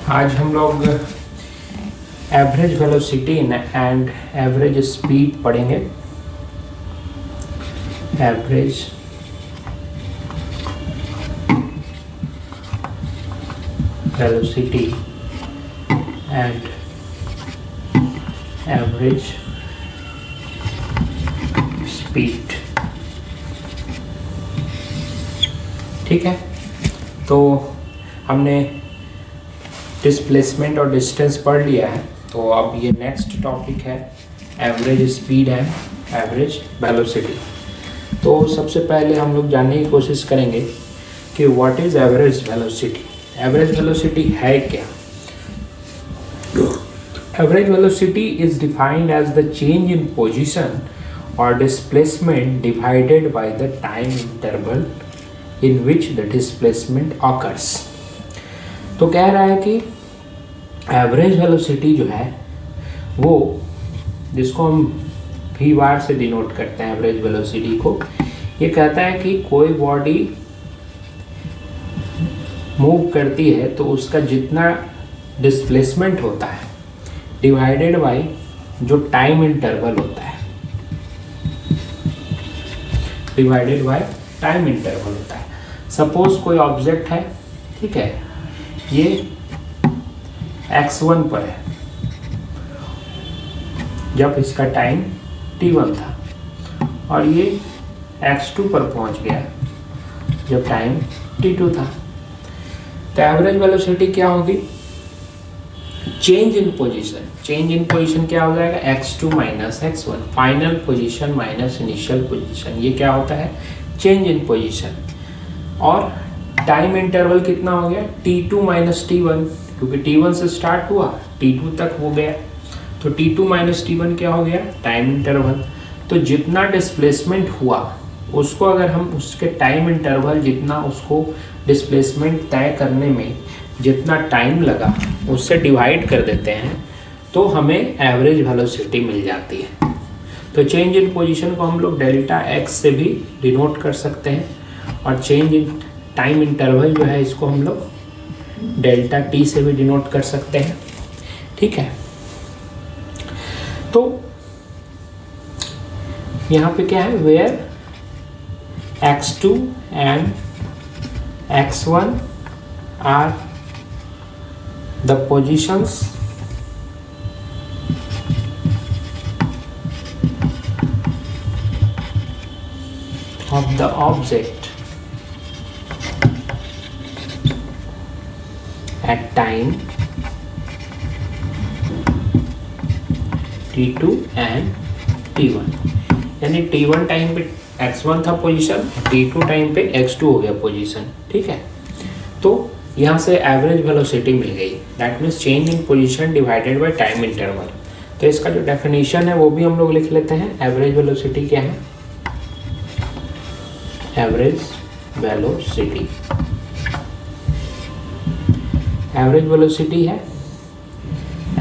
आज हम लोग average velocity and average speed पढ़ेंगे। Average velocity and average speed. ठीक है, तो हमने डिस्प्लेसमेंट और डिस्टेंस पढ़ लिया है। तो अब ये नेक्स्ट टॉपिक है average speed and average velocity. तो सबसे पहले हम लोग जानने की कोशिश करेंगे कि what is average velocity. Average velocity है क्या? Average velocity is defined as the change in position और displacement divided by the time interval in which the displacement occurs. तो कह रहा है कि एवरेज वेलोसिटी जो है वो, जिसको हम वी बार से डिनोट करते हैं एवरेज वेलोसिटी को, ये कहता है कि कोई बॉडी मूव करती है तो उसका जितना डिस्प्लेसमेंट होता है डिवाइडेड बाय जो टाइम इंटरवल होता है, डिवाइडेड बाय टाइम इंटरवल होता है। सपोज कोई ऑब्जेक्ट है, ठीक है, ये x1 पर है जब इसका टाइम t1 था, और ये x2 पर पहुंच गया जब टाइम t2 था। तो एवरेज वेलोसिटी क्या होगी? Change in position. Change in position क्या हो जाएगा? x2 minus x1, final position minus initial position. ये क्या होता है? Change in position. और टाइम इंटरवल कितना हो गया? t2 माइनस t1, क्योंकि t1 से स्टार्ट हुआ t2 तक हो गया, तो t2 माइनस t1 क्या हो गया? Time interval. तो जितना डिस्प्लेसमेंट हुआ उसको अगर हम उसके टाइम इंटरवल, जितना उसको डिस्प्लेसमेंट तय करने में जितना टाइम लगा, उससे डिवाइड कर देते हैं तो हमें एवरेज वेलोसिटी मिल जाती है। तो चेंज इन पोजीशन को हम लोग डेल्टा x से भी डिनोट कर सकते हैं, और चेंज इन टाइम इंटरवल जो है इसको हम लोग डेल्टा t से भी डिनोट कर सकते हैं। ठीक है, तो यहाँ पे क्या है? Where x2 and x1 are the positions of the object at time t2 and t1। यानी t1 टाइम पे x1 था पोजीशन, t2 टाइम पे x2 हो गया पोजीशन। ठीक है, तो यहाँ से एवरेज वेलोसिटी मिल गई। That means change in position divided by time interval. तो इसका जो डेफिनेशन है वो भी हम लोग लिख लेते हैं। एवरेज वेलोसिटी क्या है? एवरेज वेलोसिटी, एवरेज वेलोसिटी है,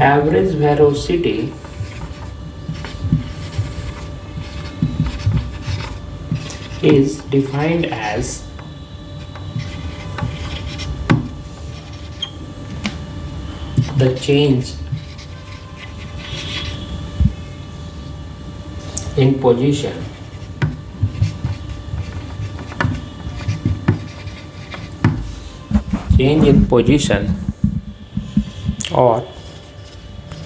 average velocity is defined as the change in position or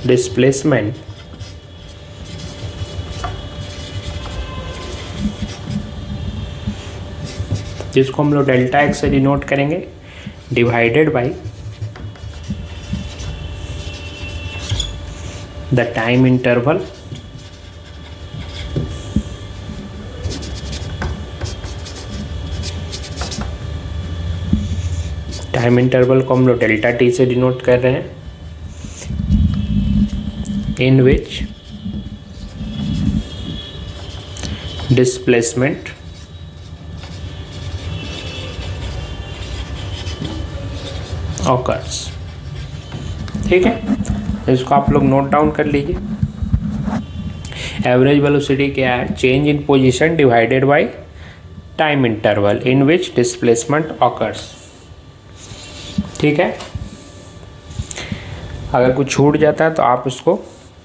displacement जिसको हम लोग डेल्टा x से डिनोट करेंगे, divided by the time interval को हम लोग डेल्टा t से डिनोट कर रहे हैं, इन विच डिस्प्लेसमेंट ऑकर्स। ठीक है, इसको आप लोग नोट डाउन कर लीजिए। एवरेज वेलोसिटी क्या है? Change in position divided by time interval in which displacement occurs. ठीक है, अगर कुछ छूट जाता है तो आप उसको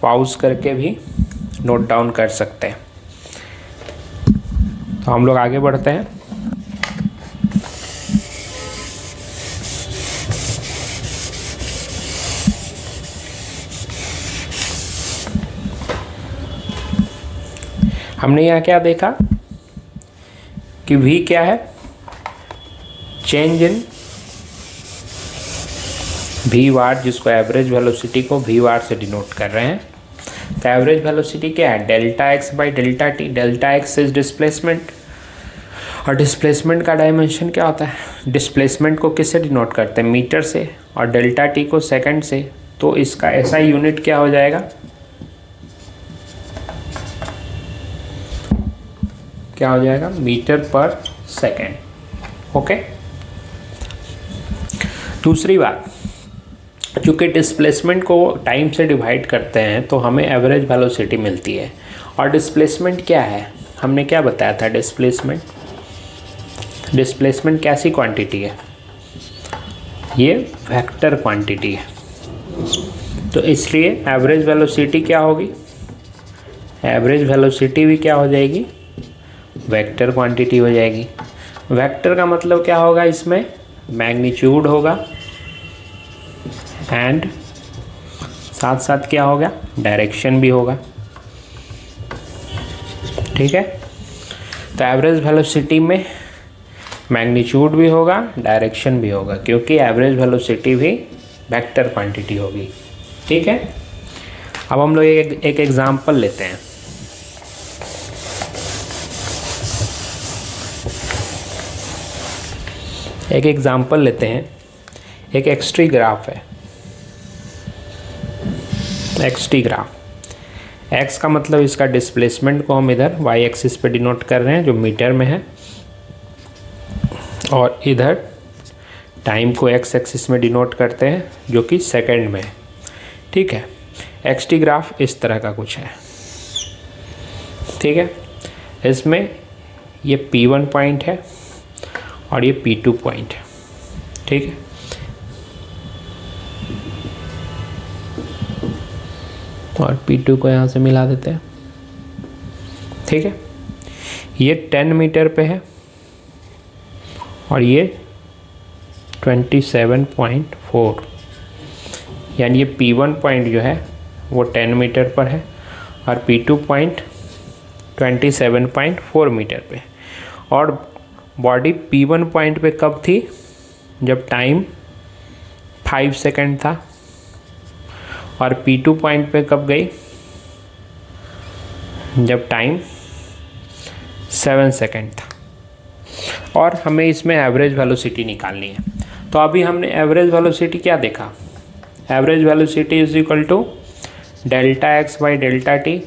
पॉज करके भी नोट डाउन कर सकते हैं। तो हम लोग आगे बढ़ते हैं। हमने यहाँ क्या देखा कि v क्या है, चेंज इन v वाट, जिसको एवरेज वेलोसिटी को v वाट से डिनोट कर रहे हैं। तो एवरेज वेलोसिटी क्या है, delta x by delta T. Delta x is displacement, और डिस्प्लेसमेंट का डायमेंशन क्या होता है, डिस्प्लेसमेंट को किससे डिनोट करते हैं, मीटर से, और डेल्टा टी को सेकंड से। तो इसका ऐसा यूनिट क्या हो जाएगा, क्या हो जाएगा, मीटर पर सेकेंड। ओके। दूसरी बात, चूँकि डिस्प्लेसमेंट को टाइम से डिवाइड करते हैं तो हमें एवरेज वेलोसिटी मिलती है। और डिस्प्लेसमेंट क्या है, हमने क्या बताया था, डिस्प्लेसमेंट कैसी क्वांटिटी है, ये वेक्टर क्वांटिटी है। तो इसलिए एवरेज वेलोसिटी क्या होगी, एवरेज वेलोसिटी भी क्या हो जाएगी, वेक्टर क्वांटिटी हो जाएगी। वेक्टर का मतलब क्या होगा, इसमें मैग्नीट्यूड होगा एंड साथ साथ क्या होगा, डायरेक्शन भी होगा। ठीक है। तो एवरेज वेलोसिटी में मैग्नीट्यूड भी होगा, डायरेक्शन भी होगा, क्योंकि एवरेज वेलोसिटी भी वेक्टर क्वांटिटी होगी। ठीक है। अब हम लोग एक एग्जांपल लेते हैं। एक एग्जांपल लेते हैं। एक एक्स-टी ग्राफ है, एक्स-टी ग्राफ। एक्स का मतलब इसका डिस्प्लेसमेंट को हम इधर वाई एक्सिस पे डिनोट कर रहे हैं जो मीटर में है, और इधर टाइम को एक्स एक्सिस में डिनोट करते हैं जो कि सेकंड में है। ठीक है। एक्स-टी ग्राफ इस तरह का कुछ है। ठीक है। इसमें ये P1 पॉइंट है और ये P2 पॉइंट है। ठीक है। और P2 को यहाँ से मिला देते हैं। ठीक है। ये 10 मीटर पे है और ये 27.4, यानी ये P1 पॉइंट जो है वो 10 मीटर पर है और P2 पॉइंट 27.4 मीटर पे। और बॉडी P1 पॉइंट पे कब थी, जब टाइम 5 सेकंड था, और P2 पॉइंट पे कब गई, जब टाइम 7 सेकंड था। और हमें इसमें एवरेज वेलोसिटी निकालनी है। तो अभी हमने एवरेज वेलोसिटी क्या देखा, average velocity is equal to delta x by delta t,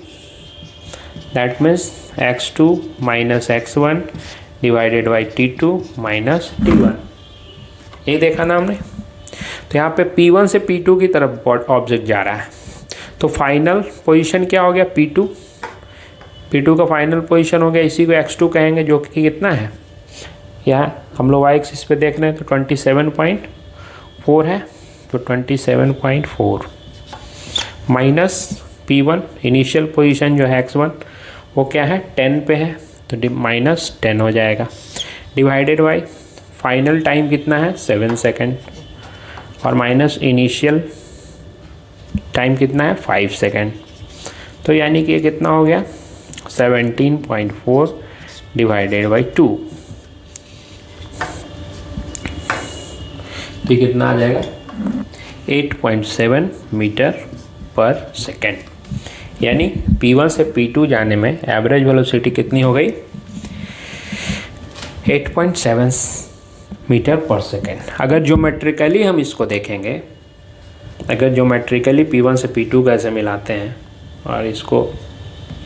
that means x2 minus x1 divided by t2 minus t1। ये देखा ना हमने। तो यहाँ पे P1 से P2 की तरफ ऑब्जेक्ट जा रहा है, तो फाइनल पोजीशन क्या हो गया, P2 का फाइनल पोजीशन हो गया, इसी को x2 कहेंगे, जो कि कितना है, यहाँ हम लोग y एक्सिस पे देख रहे हैं तो 27.4 है, तो 27.4 माइनस P1 इनिशियल पोजीशन जो है x1 वो क्या है, 10 पे है, तो माइनस 10 हो जाएगा, डिवाइडेड बाई फाइनल टाइम कितना है 7 सेकंड, और माइनस इनिशियल टाइम कितना है 5 सेकंड। तो यानी कि ये कितना हो गया 17.4 डिवाइडेड बाई 2। तो कितना आ जाएगा 8.7 मीटर पर सेकेंड। यानी P1 से P2 जाने में एवरेज वेलोसिटी कितनी हो गई, 8.7 मीटर पर सेकेंड। अगर ज्योमेट्रिकली हम इसको देखेंगे, अगर ज्योमेट्रिकली P1 से P2 कैसे मिलाते हैं और इसको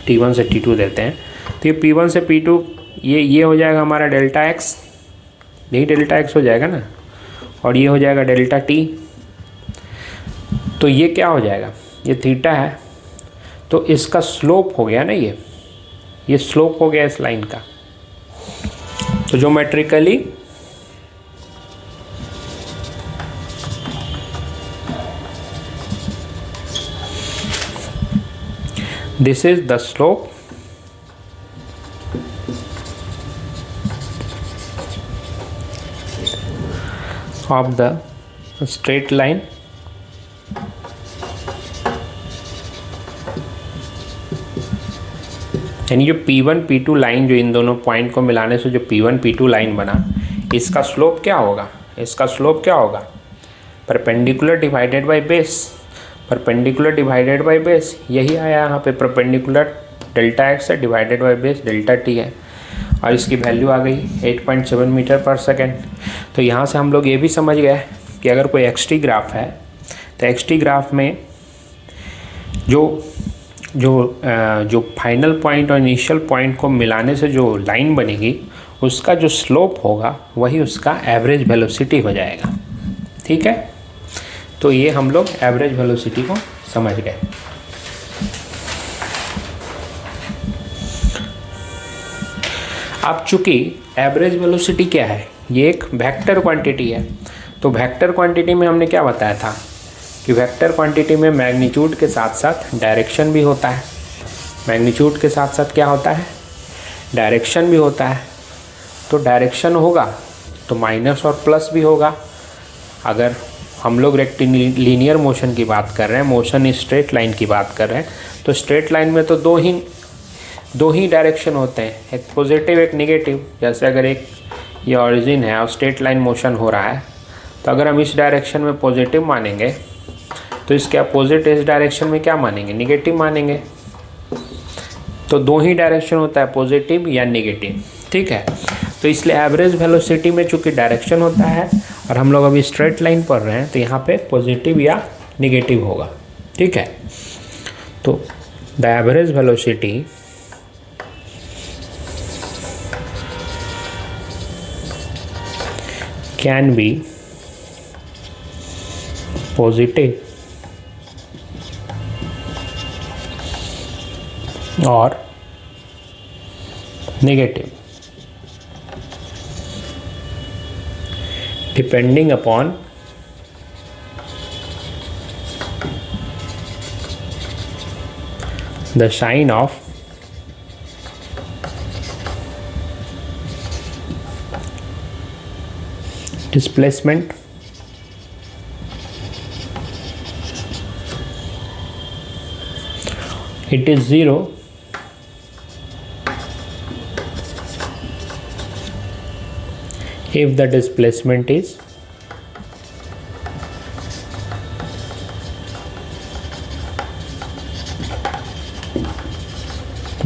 T1 से T2 देते हैं, तो ये P1 से P2 ये हो जाएगा हमारा डेल्टा एक्स, यही डेल्टा एक्स हो जाएगा ना, और ये हो जाएगा डेल्टा टी। तो ये क्या हो जाएगा, ये थीटा है, तो इसका स्लोप हो गया ना, ये स्लोप हो गया इस लाइन का। तो geometrically this is the slope of the straight line यानी जो P1 P2 लाइन जो इन दोनों पॉइंट को मिलाने से जो P1 P2 लाइन बना, इसका स्लोप क्या होगा? इसका स्लोप क्या होगा? Perpendicular divided by base, perpendicular divided by base, यही आया यहाँ पे। परपेंडिकुलर डेल्टा एक्स है divided by base delta T है, और इसकी वैल्यू आ गई 8.7 मीटर पर सेकेंड। तो यहाँ से हम लोग ये भी समझ गए कि अगर कोई एक्सटी ग्राफ है तो एक्सटी ग्राफ में जो फाइनल पॉइंट और इनिशियल पॉइंट को मिलाने से जो लाइन बनेगी, उसका जो स्लोप होगा वही उसका एवरेज वेलोसिटी हो जाएगा। ठीक है, तो ये हम लोग एवरेज वेलोसिटी को समझ गए। अब चूँकि एवरेज वेलोसिटी क्या है, ये एक वेक्टर क्वांटिटी है, तो वेक्टर क्वांटिटी में हमने क्या बताया था कि वेक्टर क्वांटिटी में मैग्नीट्यूड के साथ साथ डायरेक्शन भी होता है। मैग्नीट्यूड के साथ साथ क्या होता है? डायरेक्शन भी होता है। तो डायरेक्शन होगा तो माइनस और प्लस भी होगा। अगर हम लोग रेक्टिलिनियर मोशन की बात कर रहे हैं, मोशन स्ट्रेट लाइन की बात कर रहे हैं, तो स्ट्रेट लाइन में तो दो ही डायरेक्शन होते हैं, एक पॉजिटिव एक नेगेटिव। जैसे अगर एक ये ऑरिजिन है और स्ट्रेट लाइन मोशन हो रहा है, तो अगर हम इस डायरेक्शन में पॉजिटिव मानेंगे तो इसके अपोजिट इस डायरेक्शन में क्या मानेंगे? नेगेटिव मानेंगे। तो दो ही डायरेक्शन होता है, पॉजिटिव या नेगेटिव। ठीक है, तो इसलिए एवरेज वेलोसिटी में चूँकि डायरेक्शन होता है और हम लोग अभी स्ट्रेट लाइन पढ़ रहे हैं, तो यहाँ पे पॉजिटिव या नेगेटिव होगा। ठीक है, तो the average velocity can be positive or negative depending upon the sign of displacement it is 0 if the displacement is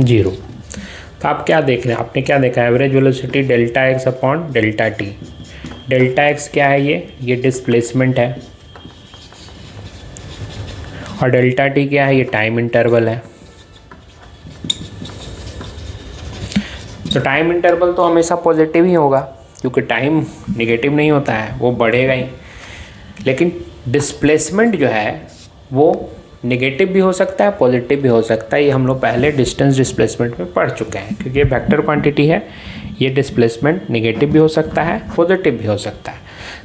zero. तो आप क्या देख रहे हैं? आपने क्या देखा? Average velocity delta x upon delta T. Delta x क्या है? ये डिस्प्लेसमेंट है, और डेल्टा टी क्या है? ये टाइम इंटरवल है। तो टाइम इंटरवल तो हमेशा पॉजिटिव ही होगा, क्योंकि टाइम नेगेटिव नहीं होता है, वो बढ़ेगा ही। लेकिन डिस्प्लेसमेंट जो है वो नेगेटिव भी हो सकता है, पॉजिटिव भी हो सकता है। ये हम लोग पहले डिस्टेंस डिस्प्लेसमेंट में पढ़ चुके हैं, क्योंकि ये वेक्टर क्वांटिटी है। ये डिस्प्लेसमेंट नेगेटिव भी हो सकता है, पॉजिटिव भी हो सकता है।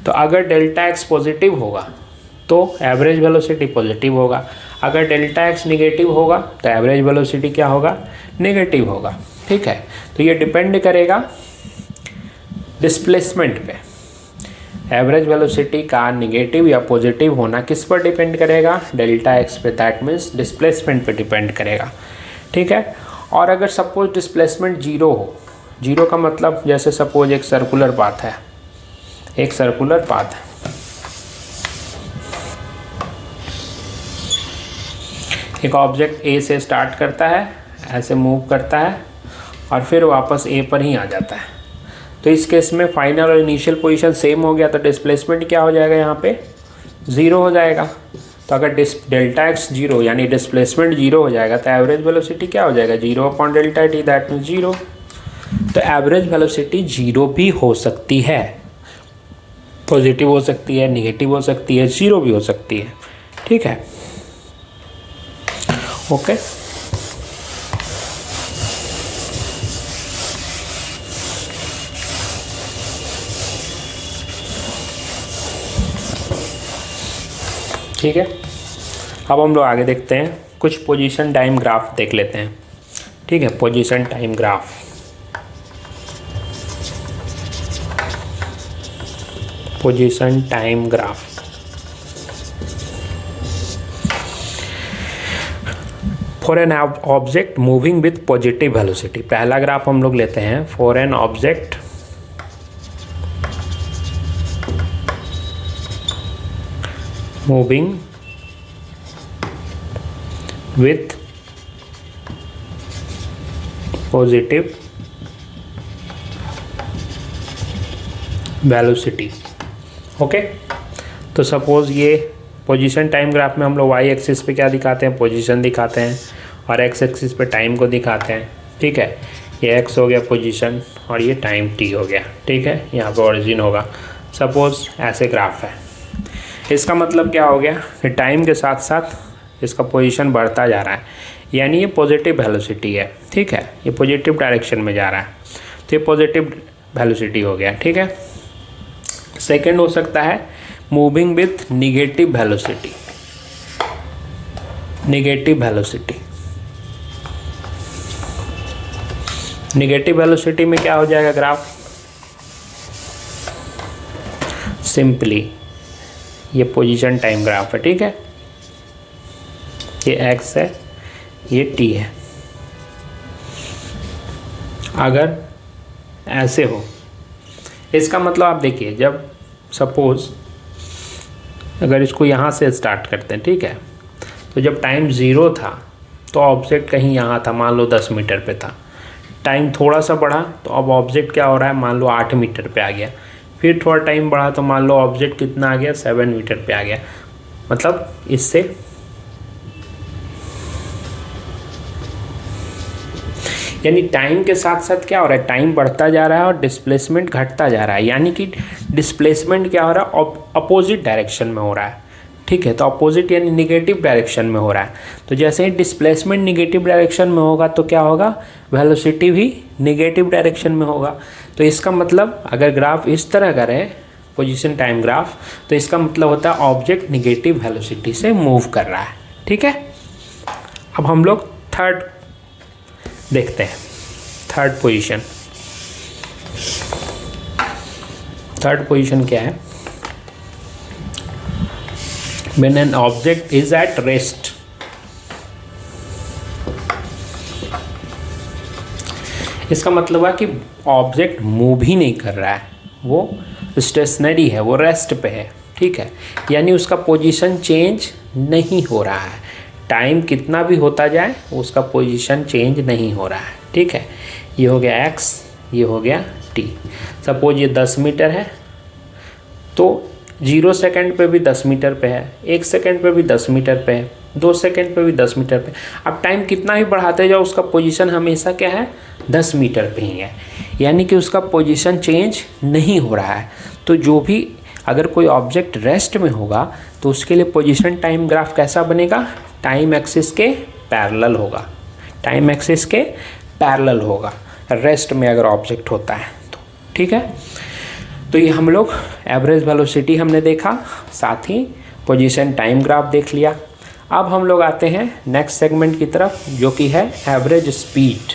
तो अगर डेल्टा एक्स पॉजिटिव होगा तो एवरेज वेलोसिटी पॉजिटिव होगा, अगर डेल्टा एक्स नेगेटिव होगा तो एवरेज वेलोसिटी क्या होगा? नेगेटिव होगा। ठीक है, तो ये डिपेंड करेगा डिस्प्लेसमेंट पे। एवरेज वेलोसिटी का नेगेटिव या पॉजिटिव होना किस पर डिपेंड करेगा? डेल्टा एक्स पे, दैट मीन्स डिस्प्लेसमेंट पे डिपेंड करेगा। ठीक है, और अगर सपोज डिस्प्लेसमेंट जीरो हो, जीरो का मतलब जैसे सपोज एक सर्कुलर पाथ है, एक सर्कुलर पाथ है, एक ऑब्जेक्ट ए से स्टार्ट करता है, ऐसे मूव करता है और फिर वापस ए पर ही आ जाता है। तो इस केस में फाइनल और इनिशियल पोजीशन सेम हो गया, तो डिस्प्लेसमेंट क्या हो जाएगा? यहाँ पे ज़ीरो हो जाएगा। तो अगर डेल्टा एक्स जीरो यानी डिस्प्लेसमेंट जीरो हो जाएगा, तो एवरेज वेलोसिटी क्या हो जाएगा? Zero upon delta t, that means zero. तो एवरेज वेलोसिटी जीरो भी हो सकती है, पॉजिटिव हो सकती है, निगेटिव हो सकती है, जीरो भी हो सकती है। ठीक है, ओके। ठीक है, अब हम लोग आगे देखते हैं कुछ पोजीशन टाइम ग्राफ देख लेते हैं। ठीक है, position time graph. Position time graph for an object moving with positive velocity. पहला ग्राफ हम लोग लेते हैं for an object moving with positive velocity. Okay, तो सपोज ये पोजीशन टाइम ग्राफ में हम लोग वाई एक्सिस पे क्या दिखाते हैं, पोजीशन दिखाते हैं, और एक्स एक्सिस पे टाइम को दिखाते हैं। ठीक है, ये एक्स हो गया पोजीशन और ये टाइम टी हो गया। ठीक है, यहाँ पे ओरिजिन होगा। सपोज ऐसे ग्राफ है, इसका मतलब क्या हो गया कि टाइम के साथ साथ इसका पोजीशन बढ़ता जा रहा है, यानी ये पॉजिटिव वेलोसिटी है। ठीक है, ये पॉजिटिव डायरेक्शन में जा रहा है, तो ये पॉजिटिव वेलोसिटी हो गया। ठीक है, सेकेंड हो सकता है moving with negative velocity. Negative velocity, negative velocity में क्या हो जाएगा ग्राफ, सिंपली ये पोजीशन टाइम ग्राफ है। ठीक है, ये एक्स है, ये टी है। अगर ऐसे हो, इसका मतलब आप देखिए, जब सपोज अगर इसको यहाँ से स्टार्ट करते हैं, ठीक है, तो जब टाइम 0 था तो ऑब्जेक्ट कहीं यहाँ था, मान लो 10 मीटर पे था। टाइम थोड़ा सा बढ़ा तो अब ऑब्जेक्ट क्या हो रहा है, मान लो 8 मीटर पे आ गया। फिर थोड़ा टाइम बढ़ा तो मान लो ऑब्जेक्ट कितना आ गया, 7 मीटर पे आ गया। मतलब इससे यानी टाइम के साथ साथ क्या हो रहा है, टाइम बढ़ता जा रहा है और डिस्प्लेसमेंट घटता जा रहा है। यानी कि डिस्प्लेसमेंट क्या हो रहा है, अपोजिट डायरेक्शन में हो रहा है। ठीक है, तो अपोजिट यानी निगेटिव डायरेक्शन में हो रहा है। तो जैसे ही डिस्प्लेसमेंट निगेटिव डायरेक्शन में होगा तो क्या होगा, वेलोसिटी भी निगेटिव डायरेक्शन में होगा। तो इसका मतलब अगर ग्राफ इस तरह का रहे, पोजीशन टाइम ग्राफ, तो इसका मतलब होता है ऑब्जेक्ट निगेटिव वेलोसिटी से मूव कर रहा है। ठीक है, अब हम लोग थर्ड देखते हैं, थर्ड पोजीशन। थर्ड पोजीशन क्या है, when an object is at rest। इसका मतलब है कि ऑब्जेक्ट मूव ही नहीं कर रहा है, वो स्टेशनरी है, वो रेस्ट पे है। ठीक है, यानी उसका पोजीशन चेंज नहीं हो रहा है। टाइम कितना भी होता जाए उसका पोजीशन चेंज नहीं हो रहा है। ठीक है, ये हो गया एक्स, ये हो गया टी। सपोज ये 10 मीटर है तो 0 सेकंड पे भी 10 मीटर पे है, 1 सेकंड पे भी 10 मीटर पे है, 2 सेकंड पे भी 10 मीटर पे। अब टाइम कितना भी बढ़ाते जाओ उसका पोजीशन हमेशा क्या है, 10 मीटर पे ही है। यानी कि उसका पोजीशन चेंज नहीं हो रहा है। तो जो भी अगर कोई ऑब्जेक्ट रेस्ट में होगा तो उसके लिए पोजीशन टाइम ग्राफ कैसा बनेगा, टाइम एक्सिस के पैरेलल होगा। टाइम एक्सिस के पैरेलल होगा रेस्ट में अगर ऑब्जेक्ट होता है तो। ठीक है, तो ये हम लोग एवरेज वेलोसिटी हमने देखा, साथ ही पोजीशन टाइम ग्राफ देख लिया। अब हम लोग आते हैं नेक्स्ट सेगमेंट की तरफ, जो कि है एवरेज स्पीड।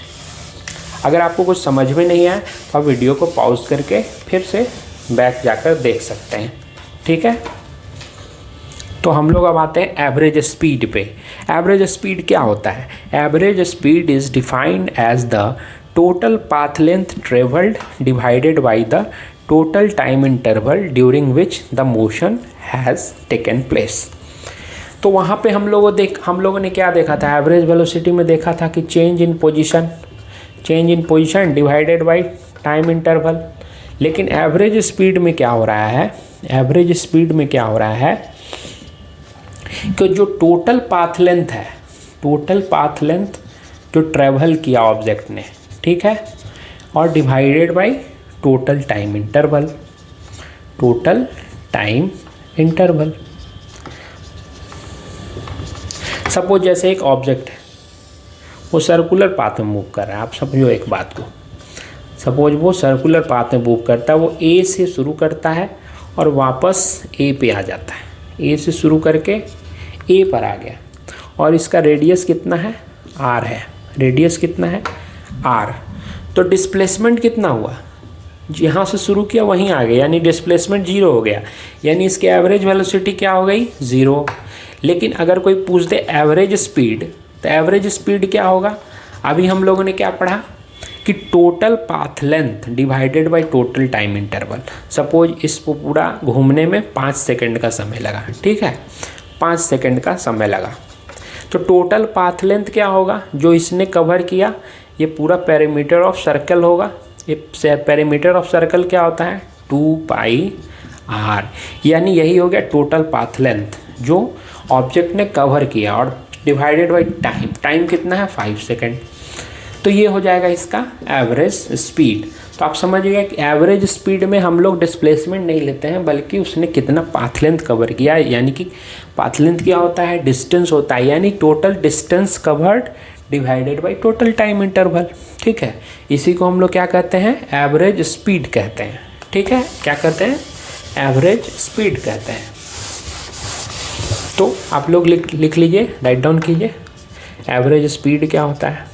अगर आपको कुछ समझ में नहीं आया तो आप वीडियो को पॉज करके फिर से बैक जाकर देख सकते हैं। ठीक है, तो हम लोग अब आते हैं एवरेज स्पीड पे। एवरेज स्पीड क्या होता है, average speed is defined as the total path length travelled divided by the total time interval during which the motion has taken place. तो वहाँ पे हम लोगों ने क्या देखा था, एवरेज वेलोसिटी में देखा था कि change in position divided by time interval. लेकिन एवरेज स्पीड में क्या हो रहा है, एवरेज स्पीड में क्या हो रहा है कि जो टोटल पाथ लेंथ है, टोटल पाथ लेंथ जो ट्रेवल किया ऑब्जेक्ट ने, ठीक है, और divided by total time interval, total time interval. Suppose जैसे एक ऑब्जेक्ट है, वो सर्कुलर पाथ में मूव कर रहा है। आप समझो एक बात को, सपोज वो सर्कुलर पाथ में मूव करता है, वो ए से शुरू करता है और वापस ए पे आ जाता है, ए से शुरू करके ए पर आ गया और इसका रेडियस कितना है, r है। रेडियस कितना है, r। तो डिस्प्लेसमेंट कितना हुआ, यहाँ से शुरू किया वहीं आ गया, यानी डिस्प्लेसमेंट 0 हो गया, यानी इसकी एवरेज वेलोसिटी क्या हो गई, 0। लेकिन अगर कोई पूछ दे एवरेज स्पीड, तो एवरेज स्पीड क्या होगा, अभी हम लोगों ने क्या पढ़ा कि total path length divided by total time interval. Suppose इसको पूरा घूमने में 5 सेकंड का समय लगा, ठीक है, 5 सेकंड का समय लगा, तो टोटल पाथ लेंथ क्या होगा जो इसने कवर किया, ये पूरा पेरीमीटर ऑफ सर्कल होगा। ये पेरीमीटर ऑफ सर्कल क्या होता है, 2πr, यानी यही हो गया टोटल पाथ लेंथ जो ऑब्जेक्ट ने कवर किया, और डिवाइडेड बाय टाइम, टाइम कितना है 5 सेकंड। तो ये हो जाएगा इसका एवरेज स्पीड। तो आप समझिएगा कि एवरेज स्पीड में हम लोग डिस्प्लेसमेंट नहीं लेते हैं, बल्कि उसने कितना पाथ लेंथ कवर किया, यानी कि पाथ लेंथ क्या होता है, डिस्टेंस होता है, यानी total distance covered divided by total time interval. ठीक है, इसी को हम लोग क्या कहते हैं, एवरेज स्पीड कहते हैं। ठीक है, क्या कहते हैं, एवरेज स्पीड कहते हैं। तो आप लोग लिख लीजिए, राइट डाउन कीजिए, एवरेज स्पीड क्या होता है,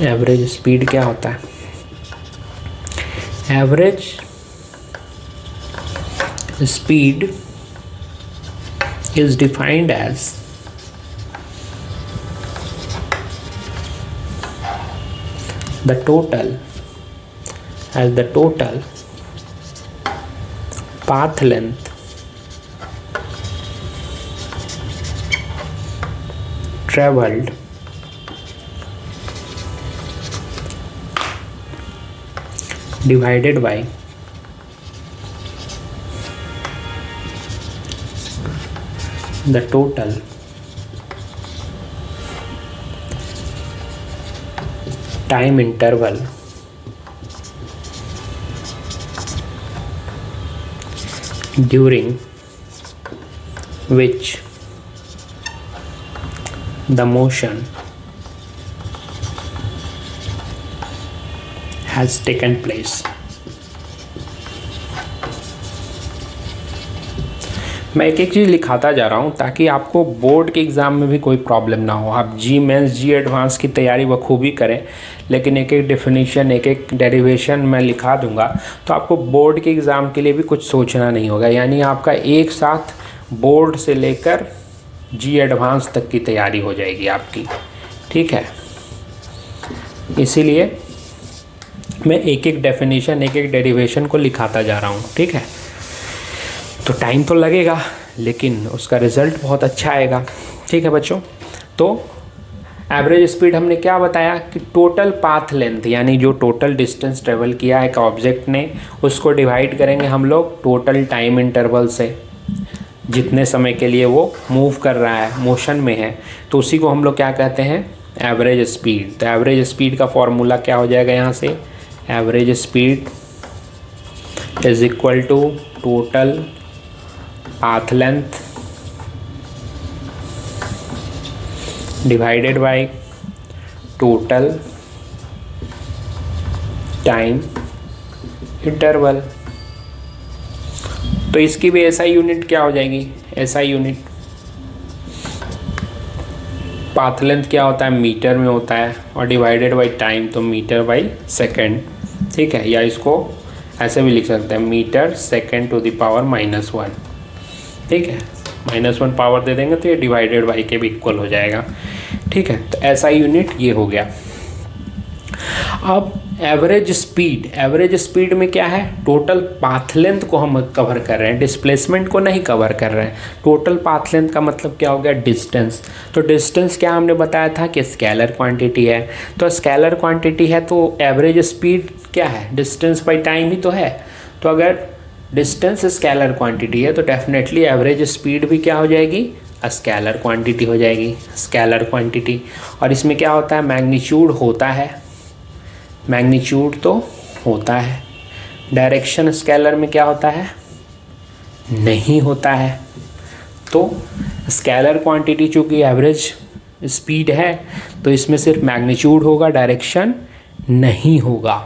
एवरेज स्पीड क्या होता है। Average speed is defined as the total path length traveled divided by the total time interval during which the motion has taken place। मैं एक एक चीज़ लिखाता जा रहा हूँ ताकि आपको बोर्ड के एग्ज़ाम में भी कोई प्रॉब्लम ना हो। आप जी मेंस जी एडवांस की तैयारी बखूबी करें, लेकिन एक एक डेफिनेशन, एक एक डेरिवेशन मैं लिखा दूंगा, तो आपको बोर्ड के एग्ज़ाम के लिए भी कुछ सोचना नहीं होगा। यानी आपका एक साथ बोर्ड से लेकर जी एडवांस तक की तैयारी हो जाएगी आपकी। ठीक है, इसीलिए मैं एक एक डेफिनेशन, एक एक डेरिवेशन को लिखाता जा रहा हूँ। ठीक है, तो टाइम तो लगेगा, लेकिन उसका रिज़ल्ट बहुत अच्छा आएगा। ठीक है बच्चों, तो एवरेज स्पीड हमने क्या बताया कि टोटल पाथ लेंथ, यानी जो टोटल डिस्टेंस ट्रेवल किया है एक ऑब्जेक्ट ने, उसको डिवाइड करेंगे हम लोग टोटल टाइम इंटरवल से, जितने समय के लिए वो मूव कर रहा है, मोशन में है, तो उसी को हम लोग क्या कहते हैं, एवरेज स्पीड। तो एवरेज स्पीड का फॉर्मूला क्या हो जाएगा यहाँ से, average speed is equal to total path length divided by total time interval। तो इसकी भी SI यूनिट क्या हो जाएगी, SI यूनिट, पाथ लेंथ क्या होता है, मीटर में होता है, और डिवाइडेड बाय टाइम, तो मीटर बाय सेकेंड। ठीक है, या इसको ऐसे भी लिख सकते हैं, metre second to the power -1। ठीक है, -1 पावर दे देंगे तो ये डिवाइडेड बाई के भी इक्वल हो जाएगा। ठीक है, तो ऐसा यूनिट ये हो गया। अब एवरेज स्पीड में क्या है, टोटल पाथ लेंथ को हम कवर कर रहे हैं, डिस्प्लेसमेंट को नहीं कवर कर रहे हैं। टोटल पाथ लेंथ का मतलब क्या हो गया, डिस्टेंस। तो डिस्टेंस क्या हमने बताया था कि स्केलर क्वांटिटी है, तो स्केलर क्वांटिटी है तो एवरेज स्पीड क्या है, डिस्टेंस बाई टाइम ही तो है। तो अगर डिस्टेंस स्केलर क्वांटिटी है तो डेफिनेटली एवरेज स्पीड भी क्या हो जाएगी, स्केलर क्वांटिटी हो जाएगी, स्केलर क्वांटिटी। और इसमें क्या होता है, मैग्नीट्यूड होता है, मैग्नीट्यूड तो होता है। डायरेक्शन स्केलर में क्या होता है, नहीं होता है। तो स्केलर क्वांटिटी चूँकि एवरेज स्पीड है तो इसमें सिर्फ मैग्नीट्यूड होगा, डायरेक्शन नहीं होगा।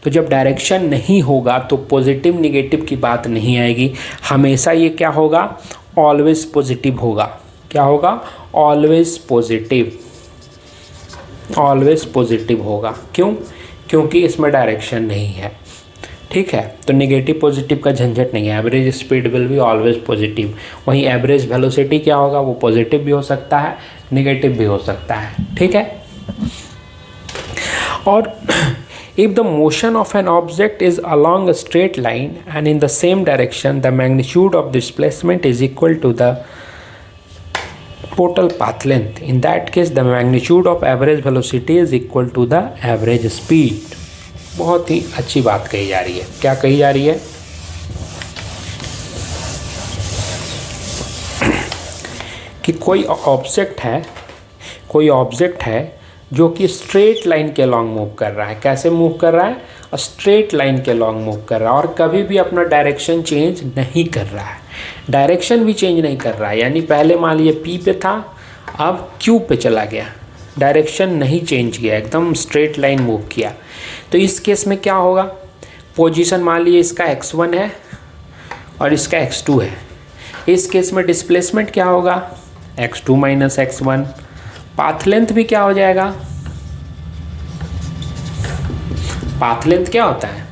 तो जब डायरेक्शन नहीं होगा तो पॉजिटिव निगेटिव की बात नहीं आएगी, हमेशा ये क्या होगा, ऑलवेज पॉजिटिव होगा। क्या होगा? ऑलवेज पॉजिटिव, ऑलवेज पॉजिटिव होगा। क्यों? क्योंकि इसमें डायरेक्शन नहीं है। ठीक है, तो नेगेटिव पॉजिटिव का झंझट नहीं है। Average speed will be always positive. वहीं एवरेज वेलोसिटी क्या होगा? वो पॉजिटिव भी हो सकता है, नेगेटिव भी हो सकता है। ठीक है, और if the motion of an object is along a straight line and in the same direction, the magnitude of displacement is equal to the total path length. In that case, the magnitude of average velocity is equal to the average speed. बहुत ही अच्छी बात कही जा रही है। क्या कही जा रही है? कि कोई ऑब्जेक्ट है जो कि स्ट्रेट लाइन के लॉन्ग मूव कर रहा है। कैसे मूव कर रहा है? स्ट्रेट लाइन के लॉन्ग मूव कर रहा है, और कभी भी अपना डायरेक्शन चेंज नहीं कर रहा है। डायरेक्शन भी चेंज नहीं कर रहा है, यानी पहले मान लीजिए P पे था, अब Q पे चला गया, डायरेक्शन नहीं चेंज किया, एकदम स्ट्रेट लाइन मूव किया। तो इस केस में क्या होगा? पोजीशन मान लीजिए इसका x1 है और इसका x2 है। इस केस में डिस्प्लेसमेंट क्या होगा? x2 minus x1। Path length भी क्या हो जाएगा? पाथ लेंथ क्या होता है?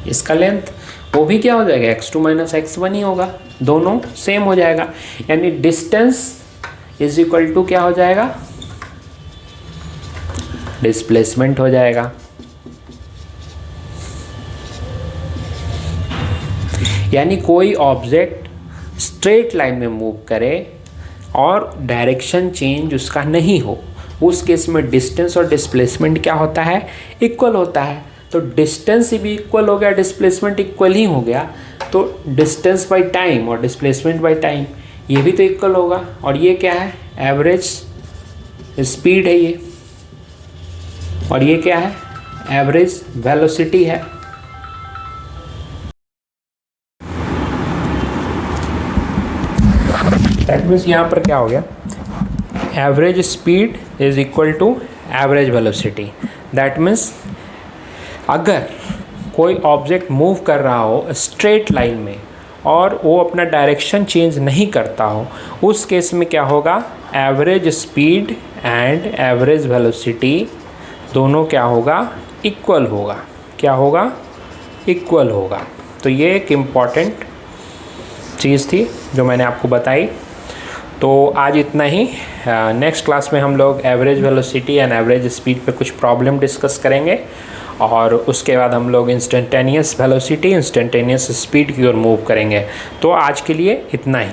इसका लेंथ, वो भी क्या हो जाएगा? x2 माइनस x1 ही होगा, दोनों सेम हो जाएगा। यानी डिस्टेंस इज इक्वल टू क्या हो जाएगा? डिस्प्लेसमेंट हो जाएगा। यानी कोई ऑब्जेक्ट स्ट्रेट लाइन में मूव करे और डायरेक्शन चेंज उसका नहीं हो, उस केस में डिस्टेंस और डिस्प्लेसमेंट क्या होता है? इक्वल होता है। तो डिस्टेंस भी इक्वल हो गया, डिस्प्लेसमेंट इक्वल ही हो गया, तो डिस्टेंस बाय टाइम और डिस्प्लेसमेंट बाय टाइम ये भी तो इक्वल होगा। और ये क्या है? एवरेज स्पीड है ये, और ये क्या है? एवरेज वेलोसिटी है। दैट मीन्स यहाँ पर क्या हो गया? Average speed is equal to average velocity. That means अगर कोई ऑब्जेक्ट मूव कर रहा हो स्ट्रेट लाइन में और वो अपना डायरेक्शन चेंज नहीं करता हो, उस केस में क्या होगा? Average speed and average velocity दोनों क्या होगा? इक्वल होगा। क्या होगा? इक्वल होगा। तो ये एक इम्पॉर्टेंट चीज़ थी जो मैंने आपको बताई। तो आज इतना ही। नेक्स्ट क्लास में हम लोग average velocity and average speed पे कुछ प्रॉब्लम डिस्कस करेंगे, और उसके बाद हम लोग इंस्टेंटेनियस वेलोसिटी, इंस्टेंटेनियस स्पीड की ओर मूव करेंगे। तो आज के लिए इतना ही।